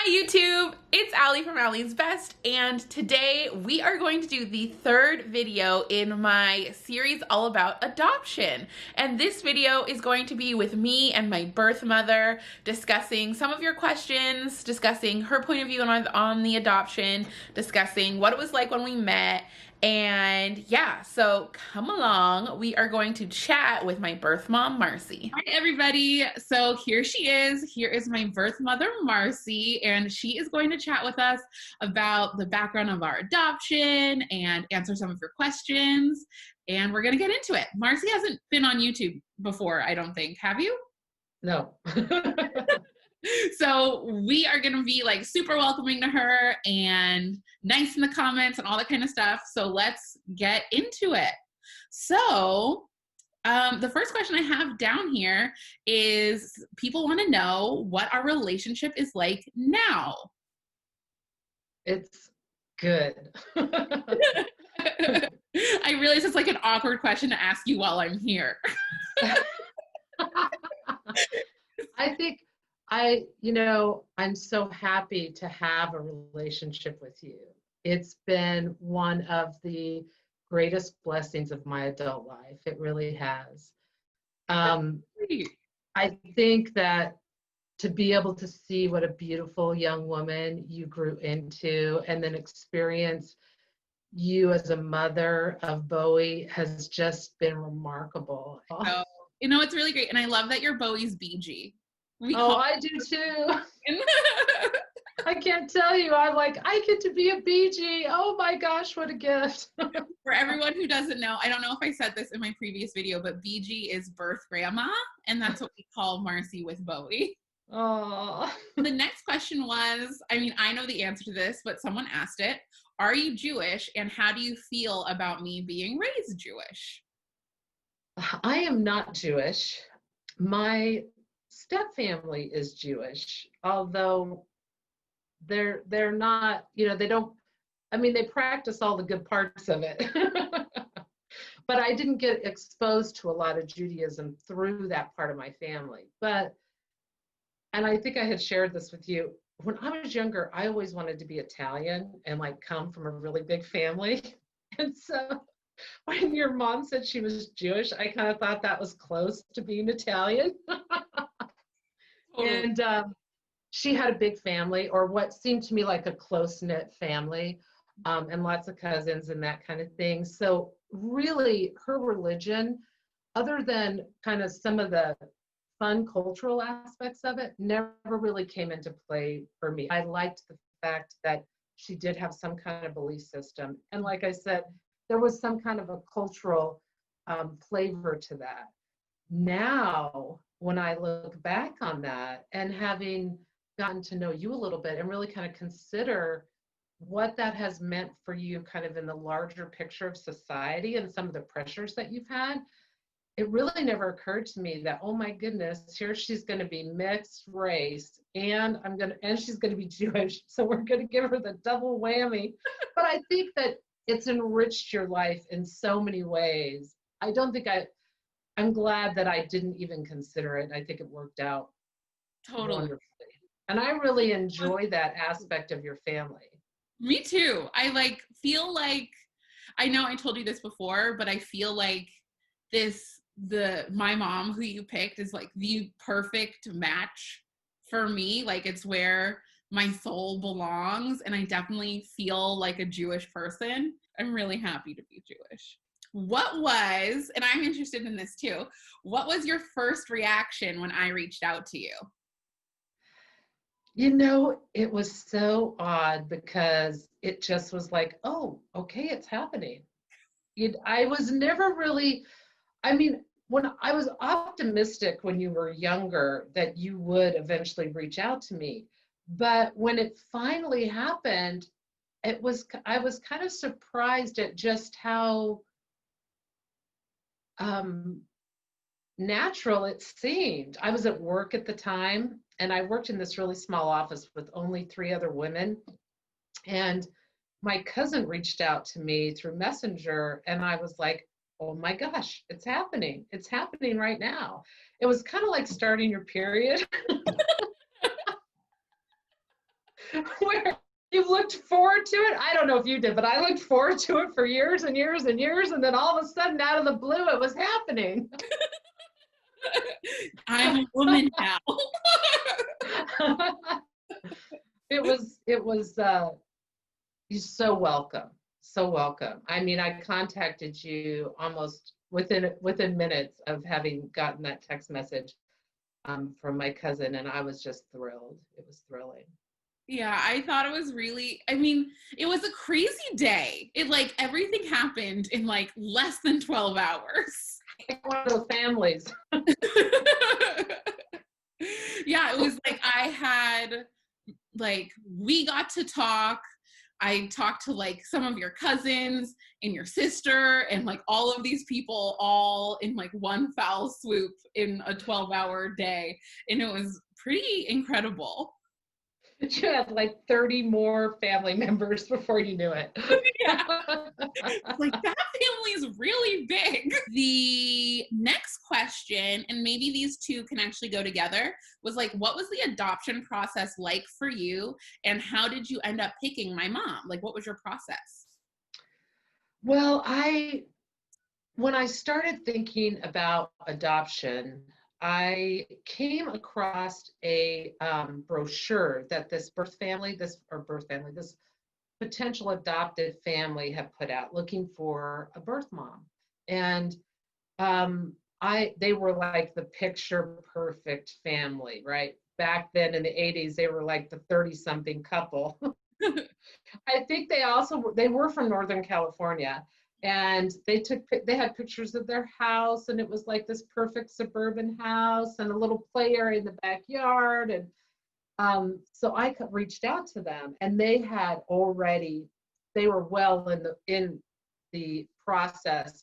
Hi YouTube, it's Allie from Allie's Best, and today we are going to do the third video in my series all about adoption. And this video is going to be with me and my birth mother discussing some of your questions, discussing her point of view on the adoption, discussing what it was like when we met, and yeah, so come along. We are going to chat with my birth mom, Marcy. Hi, everybody. So here she is. Here is my birth mother, Marcy, and she is going to chat with us about the background of our adoption and answer some of your questions. And we're going to get into it. Marcy hasn't been on YouTube before, I don't think. Have you? No. So we are going to be like super welcoming to her and nice in the comments and all that kind of stuff. So let's get into it. So the first question I have down here is people want to know what our relationship is like now. It's good. I realize it's like an awkward question to ask you while I'm here. I think I'm so happy to have a relationship with you. It's been one of the greatest blessings of my adult life. It really has. I think that to be able to see what a beautiful young woman you grew into and then experience you as a mother of Bowie has just been remarkable. So, it's really great. And I love that your Bowie's BG. I do too. I can't tell you. I'm like, I get to be a BG. Oh my gosh, what a gift. For everyone who doesn't know, I don't know if I said this in my previous video, but BG is birth grandma, and that's what we call Marcy with Bowie. Oh. The next question was, I know the answer to this, but someone asked it. Are you Jewish, and how do you feel about me being raised Jewish? I am not Jewish. My stepfamily is Jewish, although they're not, they don't, they practice all the good parts of it. But I didn't get exposed to a lot of Judaism through that part of my family. And I think I had shared this with you. When I was younger, I always wanted to be Italian and come from a really big family. And so when your mom said she was Jewish, I kind of thought that was close to being Italian. And she had a big family, or what seemed to me like a close-knit family, and lots of cousins and that kind of thing. So really, her religion, other than kind of some of the fun cultural aspects of it, never really came into play for me. I liked the fact that she did have some kind of belief system. And like I said, there was some kind of a cultural flavor to that. Now, when I look back on that and having gotten to know you a little bit and really kind of consider what that has meant for you kind of in the larger picture of society and some of the pressures that you've had, it really never occurred to me that, oh my goodness, here she's going to be mixed race and she's going to be Jewish. So we're going to give her the double whammy. But I think that it's enriched your life in so many ways. I'm glad that I didn't even consider it. I think it worked out totally wonderfully. And I really enjoy that aspect of your family. Me too. I feel like, I know I told you this before, but I feel like my mom who you picked is like the perfect match for me. Like it's where my soul belongs, and I definitely feel like a Jewish person. I'm really happy to be Jewish. And I'm interested in this too, what was your first reaction when I reached out to you? It was so odd because it just was like, oh, okay, it's happening. I was never really, when I was optimistic when you were younger that you would eventually reach out to me. But when it finally happened, I was kind of surprised at just how natural it seemed. I was at work at the time, and I worked in this really small office with only 3 other women. And my cousin reached out to me through Messenger, and I was like, oh my gosh, it's happening. It's happening right now. It was kind of like starting your period. where you've looked forward to it. I don't know if you did, but I looked forward to it for years and years and years. And then all of a sudden, out of the blue, it was happening. I'm a woman now. It was, you're so welcome. So welcome. I mean, I contacted you almost within minutes of having gotten that text message from my cousin, and I was just thrilled. It was thrilling. Yeah, I thought it was really, I mean, it was a crazy day. It like everything happened in like less than 12 hours. One of those families. Yeah, it was like we got to talk. I talked to like some of your cousins and your sister and like all of these people all in like one foul swoop in a 12-hour day. And it was pretty incredible. You had like 30 more family members before you knew it. Yeah. Like that family is really big. The next question, and maybe these two can actually go together, was like, what was the adoption process like for you? And how did you end up picking my mom? Like, what was your process? Well, when I started thinking about adoption, I came across a brochure that this potential adopted family had put out looking for a birth mom. And they were like the picture perfect family, right? Back then in the 80s, they were like the 30-something couple. I think they were from Northern California. And they had pictures of their house, and it was like this perfect suburban house and a little play area in the backyard. And so I reached out to them, and they were well in the process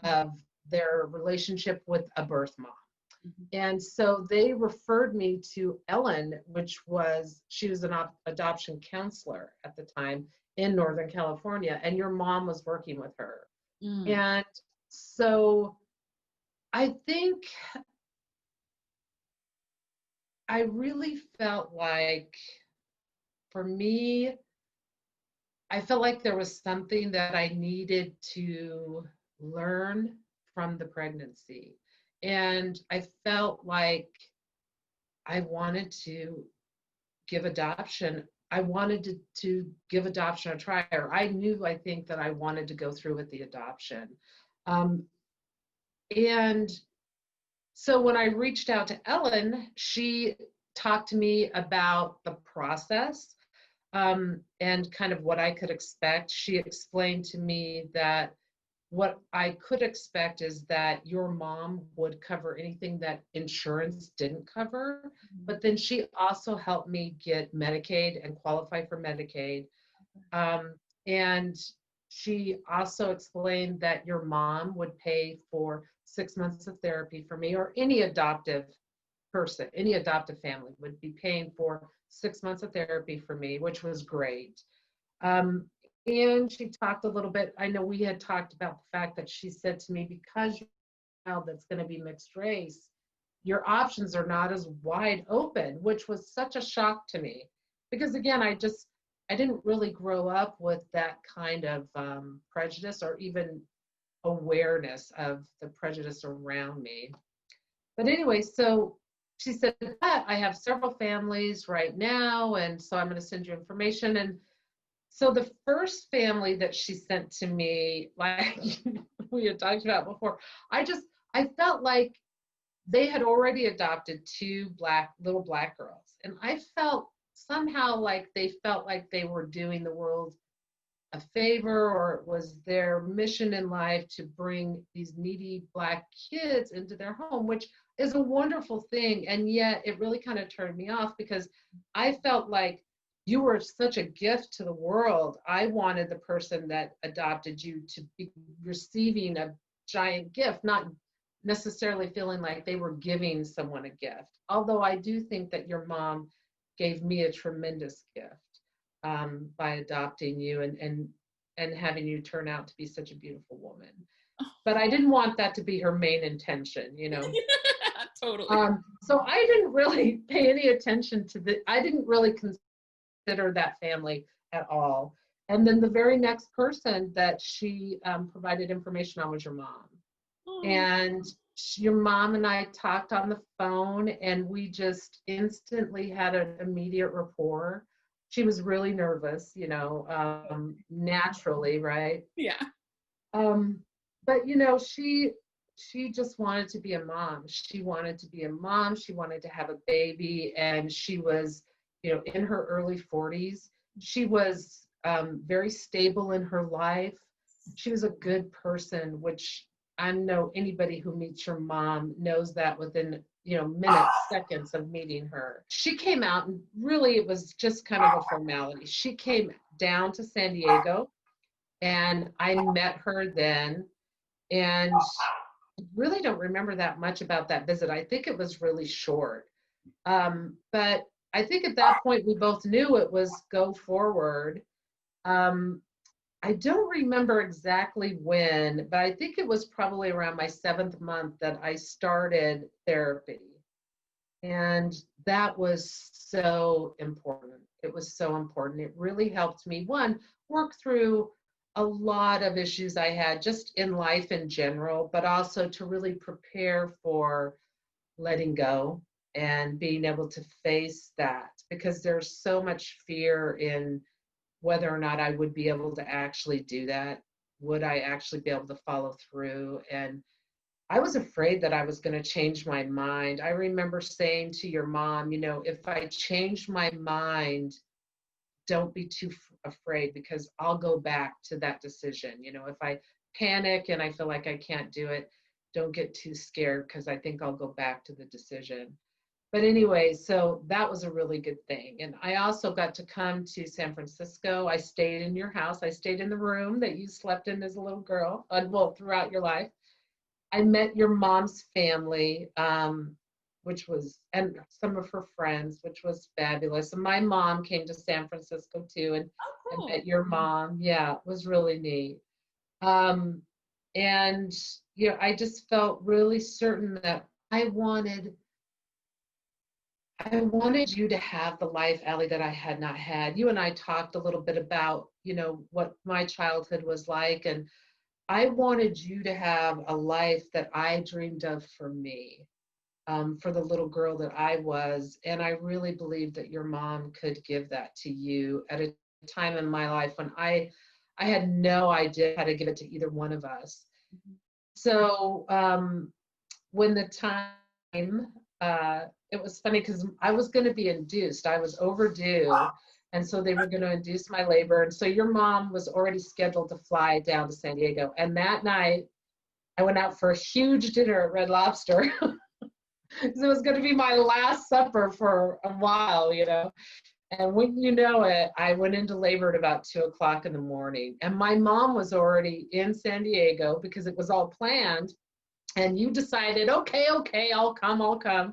of their relationship with a birth mom. Mm-hmm. And so they referred me to Ellen, she was an adoption counselor at the time in Northern California, and your mom was working with her. Mm. And so I think I really felt like, for me, I felt like there was something that I needed to learn from the pregnancy. And I felt like I wanted to give adoption. I wanted to give adoption a try, or I think that I wanted to go through with the adoption. And so when I reached out to Ellen, she talked to me about the process and kind of what I could expect. She explained to me that what I could expect is that your mom would cover anything that insurance didn't cover, but then she also helped me get Medicaid and qualify for Medicaid. And she also explained that your mom would pay for 6 months of therapy for me, or any adoptive person, any adoptive family would be paying for 6 months of therapy for me, which was great. And she talked a little bit, I know we had talked about the fact that she said to me, because you're a child that's going to be mixed race, your options are not as wide open, which was such a shock to me. Because again, I didn't really grow up with that kind of prejudice or even awareness of the prejudice around me. But anyway, so she said that I have several families right now, and so I'm going to send you information. And so the first family that she sent to me, like we had talked about before, I felt like they had already adopted 2 little black girls. And I felt somehow like they felt like they were doing the world a favor, or it was their mission in life to bring these needy black kids into their home, which is a wonderful thing. And yet it really kind of turned me off, because I felt like you were such a gift to the world. I wanted the person that adopted you to be receiving a giant gift, not necessarily feeling like they were giving someone a gift. Although I do think that your mom gave me a tremendous gift by adopting you and having you turn out to be such a beautiful woman. But I didn't want that to be her main intention, you know. Totally. So I didn't really pay any attention to I didn't really consider consider that family at all. And then the very next person that she provided information on was your mom. And your mom and I talked on the phone, and we just instantly had an immediate rapport. She was really nervous, naturally, right? Yeah. But she just wanted to be a mom. She wanted to be a mom. She wanted to have a baby, and she was, in her early 40s. She was very stable in her life. She was a good person, which I know anybody who meets your mom knows that within, minutes, seconds of meeting her. She came out, and really it was just kind of a formality. She came down to San Diego, and I met her then, and I really don't remember that much about that visit. I think it was really short. But I think at that point we both knew it was go forward. I don't remember exactly when, but I think it was probably around my 7th month that I started therapy. And that was so important. It was so important. It really helped me, one, work through a lot of issues I had just in life in general, but also to really prepare for letting go and being able to face that, because there's so much fear in whether or not I would be able to actually do that. Would I actually be able to follow through? And I was afraid that I was going to change my mind. I remember saying to your mom, if I change my mind, don't be too afraid, because I'll go back to that decision. If I panic and I feel like I can't do it, don't get too scared, because I think I'll go back to the decision. But anyway, so that was a really good thing. And I also got to come to San Francisco. I stayed in your house. I stayed in the room that you slept in as a little girl, well, throughout your life. I met your mom's family, and some of her friends, which was fabulous. And my mom came to San Francisco too, and cool. I met your mom. Yeah, it was really neat. And I just felt really certain that I wanted you to have the life, Allie, that I had not had. You and I talked a little bit about, what my childhood was like, and I wanted you to have a life that I dreamed of for me, for the little girl that I was. And I really believed that your mom could give that to you at a time in my life when I had no idea how to give it to either one of us. Mm-hmm. So when the time, it was funny because I was going to be induced. I was overdue. And so they were going to induce my labor. And so your mom was already scheduled to fly down to San Diego. And that night, I went out for a huge dinner at Red Lobster. It was going to be my last supper for a while, And when you know it, I went into labor at about 2:00 in the morning. And my mom was already in San Diego because it was all planned. And you decided, okay, I'll come.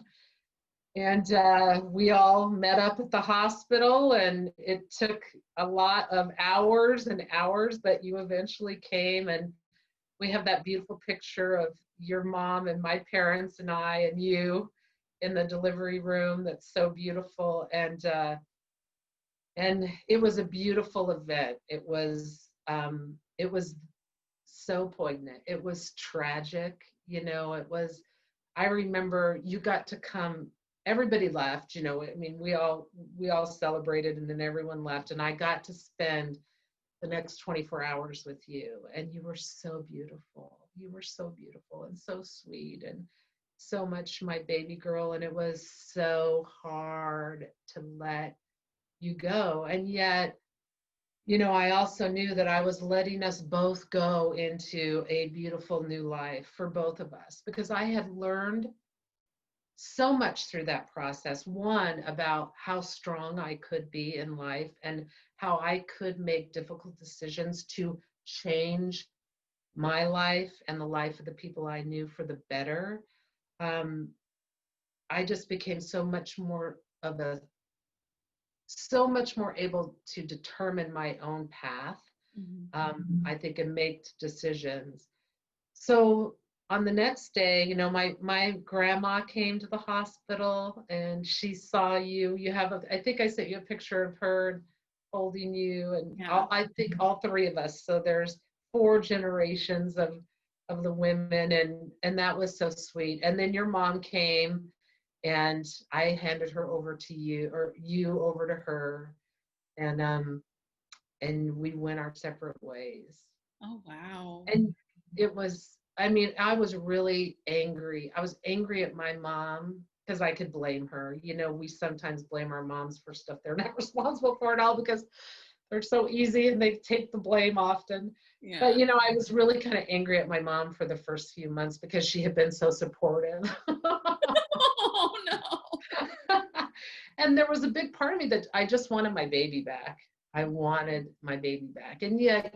And we all met up at the hospital, and it took a lot of hours and hours, but you eventually came. And we have that beautiful picture of your mom and my parents and I and you in the delivery room. That's so beautiful. And it was a beautiful event. It was so poignant. It was tragic. I remember you got to come. Everybody left, I mean, we all celebrated, and then everyone left, and I got to spend the next 24 hours with you, and you were so beautiful. You were so beautiful and so sweet and so much my baby girl, and it was so hard to let you go. And yet, I also knew that I was letting us both go into a beautiful new life for both of us, because I had learned so much through that process. One, about how strong I could be in life and how I could make difficult decisions to change my life and the life of the people I knew for the better. I just became so much more able to determine my own path, I think, and make decisions. So on the next day, my grandma came to the hospital and she saw you. You have I think I sent you a picture of her holding you, and Yeah. I think all three of us. So there's four generations of the women, and that was so sweet. And then your mom came, and I handed her over to you, or you over to her, and we went our separate ways. Oh, wow. And it was, I mean, I was really angry. I was angry at my mom because I could blame her. We sometimes blame our moms for stuff they're not responsible for at all because they're so easy and they take the blame often. Yeah. But, I was really kind of angry at my mom for the first few months because she had been so supportive. Oh, no. And there was a big part of me that I just wanted my baby back. I wanted my baby back. And yet,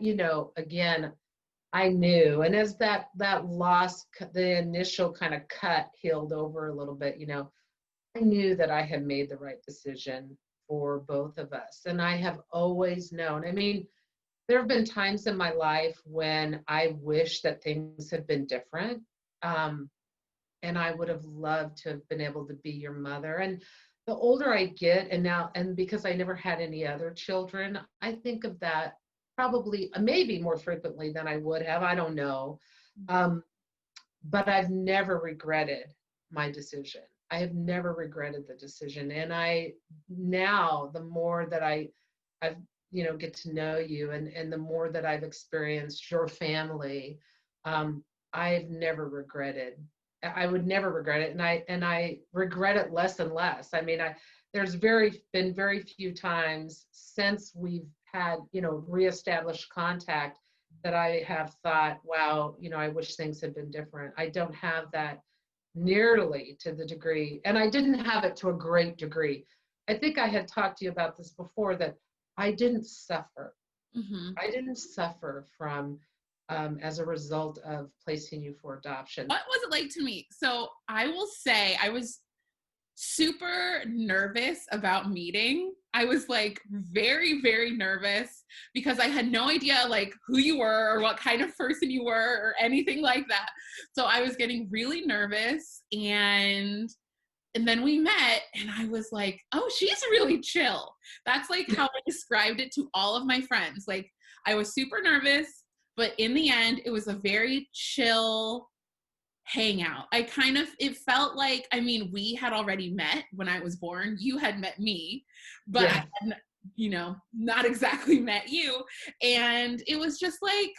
again, I knew. And as that loss, the initial kind of cut healed over a little bit, I knew that I had made the right decision for both of us. And I have always known. I mean, there have been times in my life when I wish that things had been different. And I would have loved to have been able to be your mother. And the older I get, and because I never had any other children, I think of that probably maybe more frequently than I would have. I don't know. But I've never regretted my decision. I have never regretted the decision. And now the more that I've, get to know you, and the more that I've experienced your family, I've never regretted. I would never regret it. And I regret it less and less. I mean, there's been very few times since we've had, reestablished contact that I have thought, wow, I wish things had been different. I don't have that nearly to the degree, and I didn't have it to a great degree. I think I had talked to you about this before, that I didn't suffer. Mm-hmm. I didn't suffer from as a result of placing you for adoption. What was it like to me? So I will say I was super nervous about meeting. I was like very, very nervous because I had no idea like who you were or what kind of person you were or anything like that. So I was getting really nervous, and then we met and I was like, oh, she's really chill. That's like how I described it to all of my friends. Like, I was super nervous, but in the end, it was a very chill hangout. It felt like, I mean, we had already met when I was born. You had met me, but Yeah. I had, not exactly met you. And it was just like,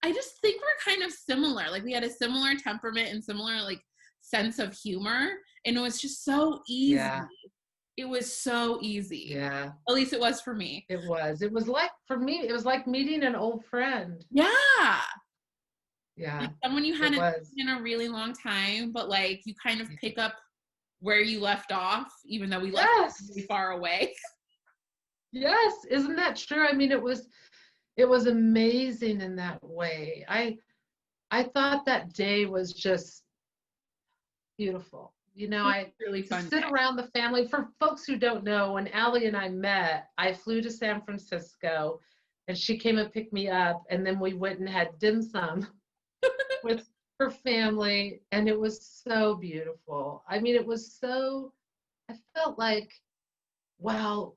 I just think we're kind of similar. Like, we had a similar temperament and similar like sense of humor. And it was just so easy. Yeah. It was so easy. Yeah. At least it was for me. It was like, for me, it was like meeting an old friend. Yeah. Yeah. Like someone you hadn't seen in a really long time, but like you kind of pick up where you left off, even though we left really far away. Yes. Isn't that true? I mean, it was amazing in that way. I thought that day was just beautiful. I really fun sit day. around the family. For folks who don't know, when Allie and I met, I flew to San Francisco and she came and picked me up, and then we went and had dim sum with her family, and it was so beautiful. I mean, I felt like, wow,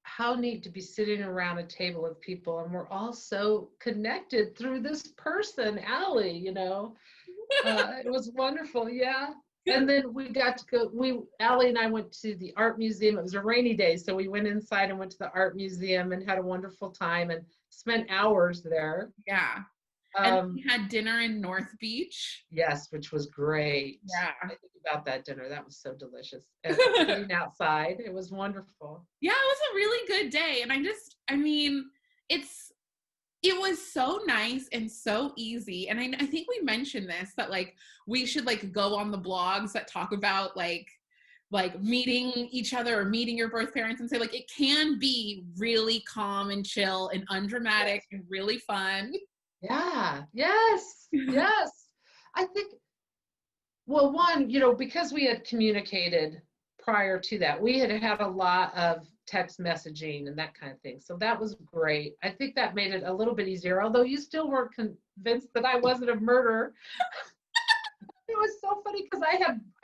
how neat to be sitting around a table of people, and we're all so connected through this person, Allie, it was wonderful. Yeah. And then we got to go, Allie and I went to the art museum. It was a rainy day, so we went inside and went to the art museum and had a wonderful time and spent hours there. Yeah. And we had dinner in North Beach. Yes, which was great. Yeah. I think about that dinner. That was so delicious. And sitting outside, it was wonderful. Yeah, it was a really good day. And it was so nice and so easy. And I think we mentioned this, that like we should like go on the blogs that talk about like meeting each other or meeting your birth parents, and say like it can be really calm and chill and undramatic and really fun. Yeah. Yes. Yes. I think, well, one, because we had communicated prior to that, we had had a lot of text messaging and that kind of thing. So that was great. I think that made it a little bit easier, although you still weren't convinced that I wasn't a murderer. It was so funny because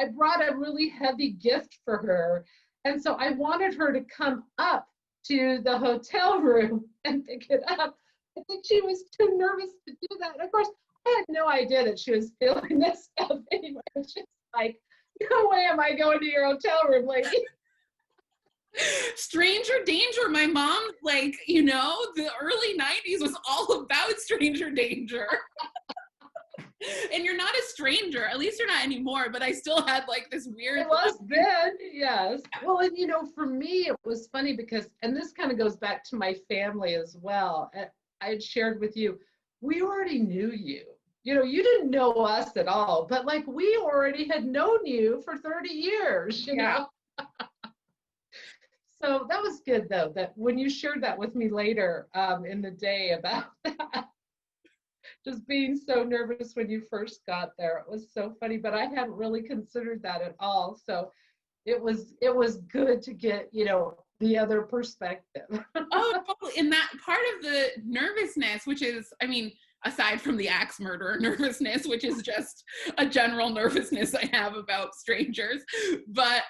I brought a really heavy gift for her. And so I wanted her to come up to the hotel room and pick it up. I think she was too nervous to do that. And of course, I had no idea that she was feeling this stuff anyway. I was just like, no way am I going to your hotel room, lady. Stranger danger. My mom, like, you know, the early 90s was all about stranger danger. And you're not a stranger, at least you're not anymore, but I still had like this weird. It was then, yes. Well, and you know, for me, it was funny because, and this kind of goes back to my family as well. I had shared with you, we already knew you. You know, you didn't know us at all, but like we already had known you for 30 years, you know? So that was good though, that when you shared that with me later in the day about that. Just being so nervous when you first got there. It was so funny, but I hadn't really considered that at all. So it was good to get, you know, the other perspective. Oh, totally. And that part of the nervousness, which is, I mean, aside from the axe murderer nervousness, which is just a general nervousness I have about strangers. But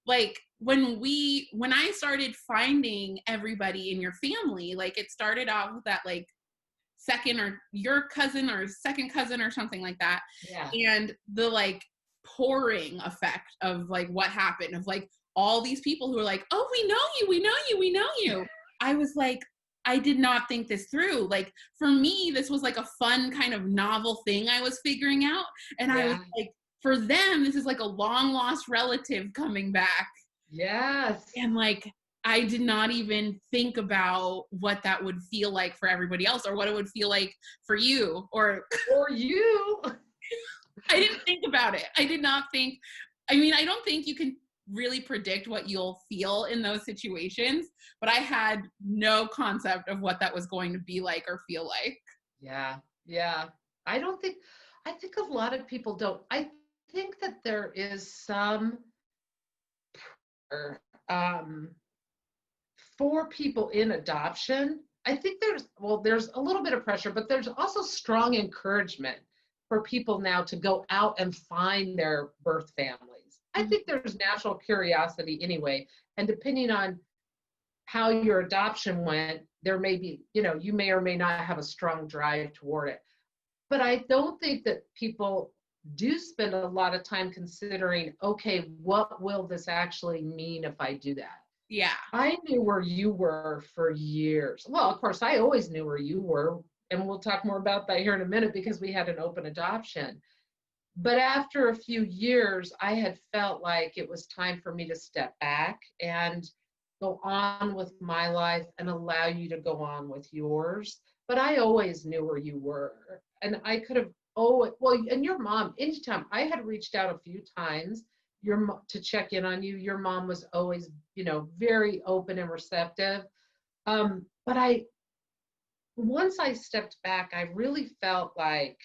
like when I started finding everybody in your family, like it started off with that like second or your cousin or second cousin or something like that. Yeah. And the like pouring effect of like what happened of like all these people who were like, oh, we know you, we know you, we know you. I was like, I did not think this through. Like for me, this was like a fun kind of novel thing I was figuring out. And I was like, for them, this is like a long lost relative coming back. Yes. And like, I did not even think about what that would feel like for everybody else or what it would feel like for you or you. I didn't think about it. I did not think, I mean, I don't think you can really predict what you'll feel in those situations, but I had no concept of what that was going to be like or feel like. Yeah. Yeah. I think a lot of people don't. I think that there is some for people in adoption. I think there's a little bit of pressure, but there's also strong encouragement for people now to go out and find their birth families. I think there's natural curiosity anyway, and depending on how your adoption went, there may be, you know, you may or may not have a strong drive toward it. But I don't think that people do spend a lot of time considering, okay, what will this actually mean if I do that? Yeah. I knew where you were for years. Well, of course, I always knew where you were. And we'll talk more about that here in a minute because we had an open adoption. But after a few years, I had felt like it was time for me to step back and go on with my life and allow you to go on with yours. But I always knew where you were. And I could have, and your mom, anytime I had reached out a few times to check in on you, your mom was always, you know, very open and receptive. But once I stepped back, I really felt like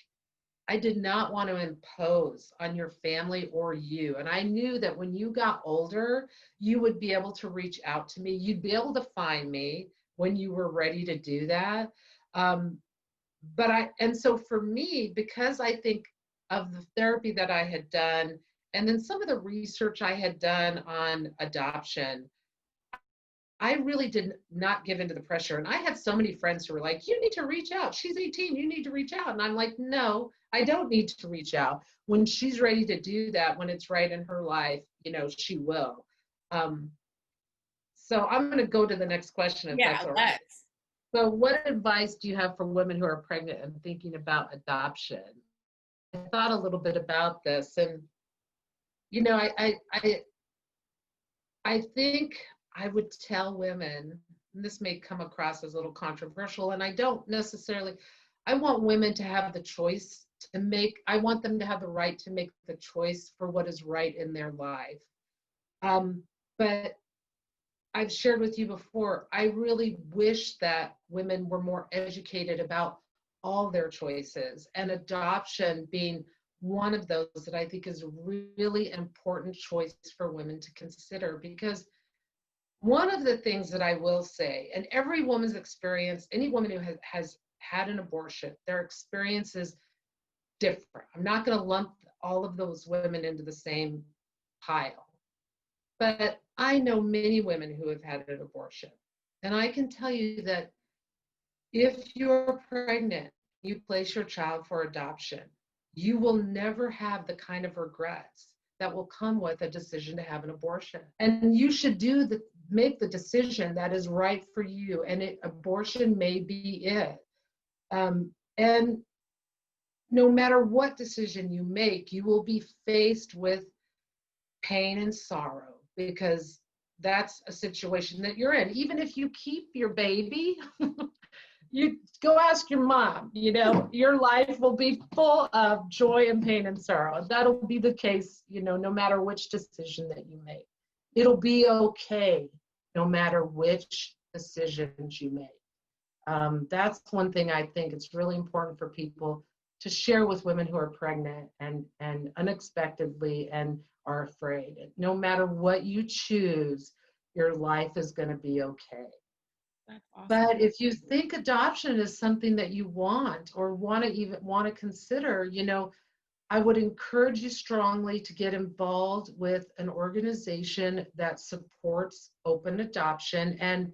I did not want to impose on your family or you. And I knew that when you got older, you would be able to reach out to me. You'd be able to find me when you were ready to do that. And so for me, because I think of the therapy that I had done, and then some of the research I had done on adoption, I really did not give into the pressure. And I had so many friends who were like, you need to reach out. She's 18, you need to reach out. And I'm like, no, I don't need to reach out. When she's ready to do that, when it's right in her life, you know, she will. So I'm going to go to the next question if that's all right. So what advice do you have for women who are pregnant and thinking about adoption? I thought a little bit about this, and you know, I think I would tell women, and this may come across as a little controversial, and I don't necessarily, I want women to have the choice to make, I want them to have the right to make the choice for what is right in their life. But I've shared with you before, I really wish that women were more educated about all their choices, and adoption being one of those that I think is a really important choice for women to consider, because One of the things that I will say, and every woman's experience, any woman who has had an abortion, their experience is different. I'm not going to lump all of those women into the same pile. But I know many women who have had an abortion. And I can tell you that if you're pregnant, you place your child for adoption, you will never have the kind of regrets that will come with a decision to have an abortion. And you should make the decision that is right for you. And abortion may be it. And no matter what decision you make, you will be faced with pain and sorrow, because that's a situation that you're in. Even if you keep your baby, you go ask your mom, your life will be full of joy and pain and sorrow. That'll be the case, no matter which decision that you make. It'll be okay no matter which decisions you make. That's one thing I think it's really important for people to share with women who are pregnant and unexpectedly and are afraid. No matter what you choose, your life is going to be okay. That's awesome. But if you think adoption is something that you want or want to consider, I would encourage you strongly to get involved with an organization that supports open adoption, and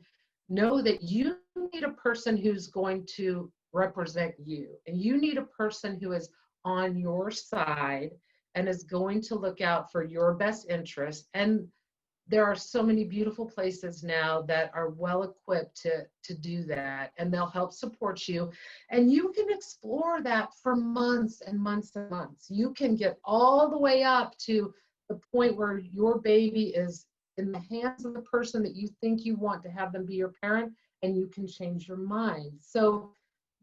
know that you need a person who's going to represent you, and you need a person who is on your side and is going to look out for your best interest. And there are so many beautiful places now that are well equipped to do that, and they'll help support you. And you can explore that for months and months and months. You can get all the way up to the point where your baby is in the hands of the person that you think you want to have them be your parent, and you can change your mind. So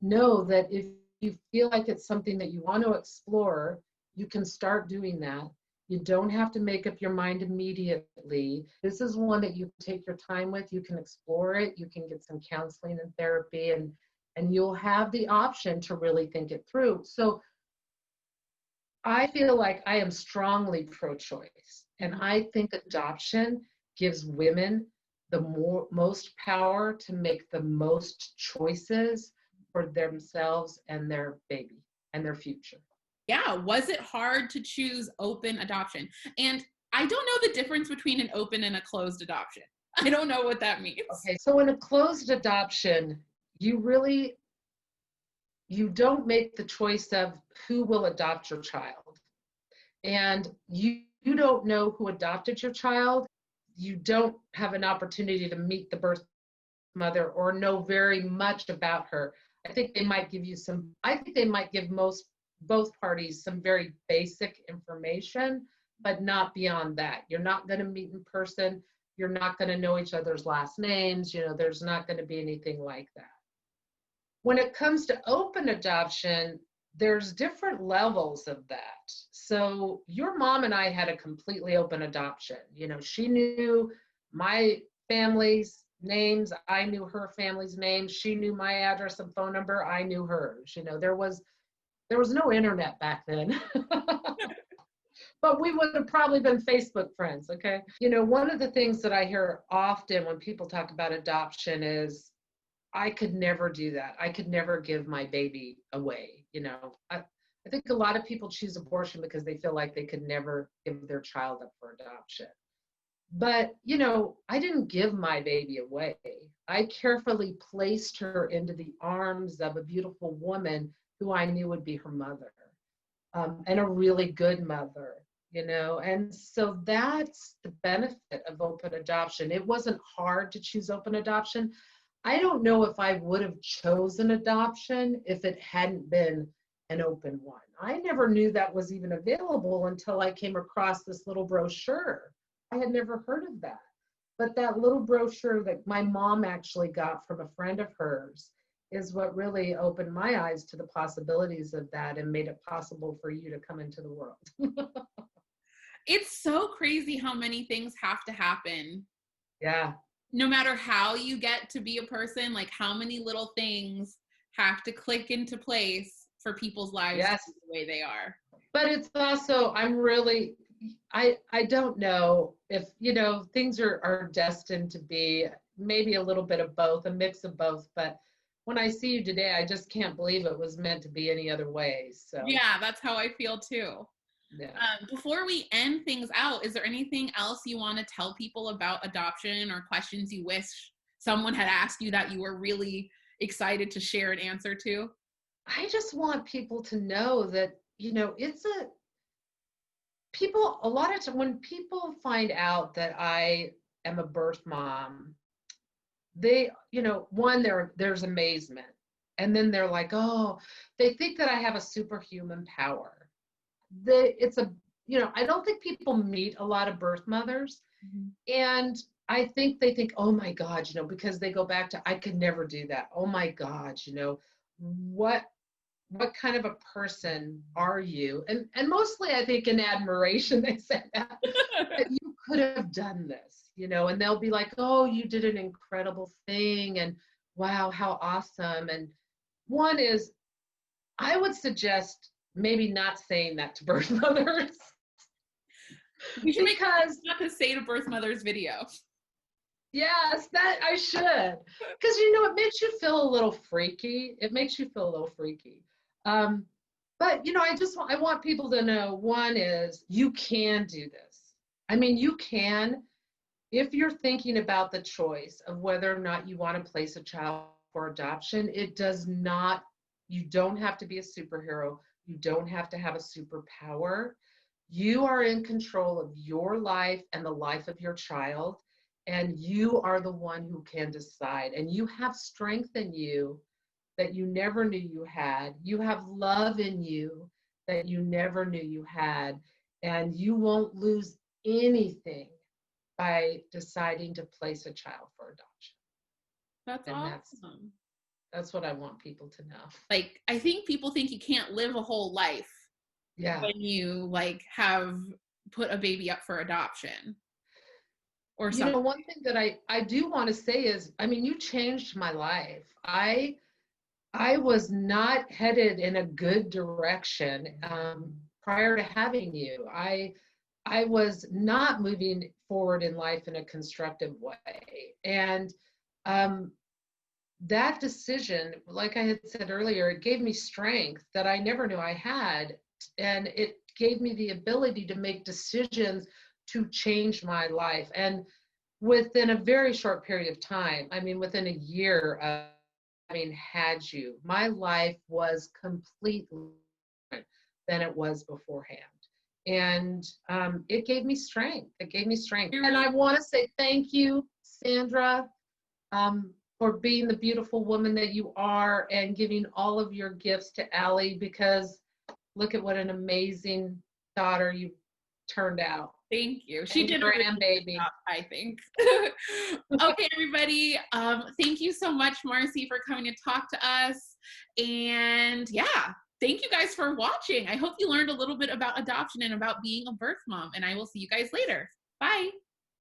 know that if you feel like it's something that you want to explore, you can start doing that. You don't have to make up your mind immediately. This is one that you can take your time with. You can explore it. You can get some counseling and therapy, and you'll have the option to really think it through. So I feel like I am strongly pro-choice, and I think adoption gives women the most power to make the most choices for themselves and their baby and their future. Yeah, was it hard to choose open adoption? And I don't know the difference between an open and a closed adoption. I don't know what that means. Okay, so in a closed adoption, you don't make the choice of who will adopt your child. And you don't know who adopted your child. You don't have an opportunity to meet the birth mother or know very much about her. I think they might give both parties some very basic information, but not beyond that. You're not going to meet in person. You're not going to know each other's last names. There's not going to be anything like that. When it comes to open adoption, there's different levels of that. So your mom and I had a completely open adoption. She knew my family's names. I knew her family's names. She knew my address and phone number. I knew hers. There was no internet back then, but we would have probably been Facebook friends, okay? One of the things that I hear often when people talk about adoption is, I could never do that. I could never give my baby away, I think a lot of people choose abortion because they feel like they could never give their child up for adoption. But, I didn't give my baby away. I carefully placed her into the arms of a beautiful woman who I knew would be her mother, and a really good mother, and so that's the benefit of open adoption. It wasn't hard to choose open adoption. I don't know if I would have chosen adoption if it hadn't been an open one. I never knew that was even available until I came across this little brochure. I had never heard of that. But that little brochure that my mom actually got from a friend of hers is what really opened my eyes to the possibilities of that and made it possible for you to come into the world. It's so crazy how many things have to happen. Yeah. No matter how you get to be a person, like how many little things have to click into place for people's lives Yes. to be the way they are. But it's also, I'm really, I don't know if, things are destined to be maybe a little bit of both, a mix of both. But when I see you today, I just can't believe it was meant to be any other way. So, Yeah, that's how I feel too. yeah. Before we end things out, is there anything else you want to tell people about adoption or questions you wish someone had asked you that you were really excited to share an answer to? I just want people to know that, a lot of times when people find out that I am a birth mom, they, there's amazement. And then they're like, oh, they think that I have a superhuman power. It's a, I don't think people meet a lot of birth mothers. Mhm. And I think they think, oh my God, because they go back to, I could never do that. Oh my God, what what kind of a person are you? And mostly I think in admiration they say that you could have done this, and they'll be like, oh, you did an incredible thing, and wow, how awesome. And one is, I would suggest maybe not saying that to birth mothers. We should make Because not to say to birth mothers video. yes, that I should. Because it makes you feel a little freaky. It makes you feel a little freaky. But I want people to know, one is, you can do this. I mean, you can, if you're thinking about the choice of whether or not you want to place a child for adoption. You don't have to be a superhero. You don't have to have a superpower. You are in control of your life and the life of your child, and you are the one who can decide. And you have strength in you that you never knew you had. You have love in you that you never knew you had. And you won't lose anything by deciding to place a child for adoption. That's And awesome. that's what I want people to know. Like, I think people think you can't live a whole life Yeah. when you have put a baby up for adoption or something. One thing that I do want to say is, I mean, you changed my life. I was not headed in a good direction prior to having you. I was not moving forward in life in a constructive way. And that decision, like I had said earlier, it gave me strength that I never knew I had. And it gave me the ability to make decisions to change my life. And within a very short period of time, I mean, within a year of having had you, my life was completely different than it was beforehand. And it gave me strength. It gave me strength. And I want to say thank you, Sandra, for being the beautiful woman that you are and giving all of your gifts to Allie, because look at what an amazing daughter you turned out. Thank you. She did a grandbaby, I think. Okay, everybody. Thank you so much, Marcy, for coming to talk to us. And yeah, thank you guys for watching. I hope you learned a little bit about adoption and about being a birth mom. And I will see you guys later. Bye.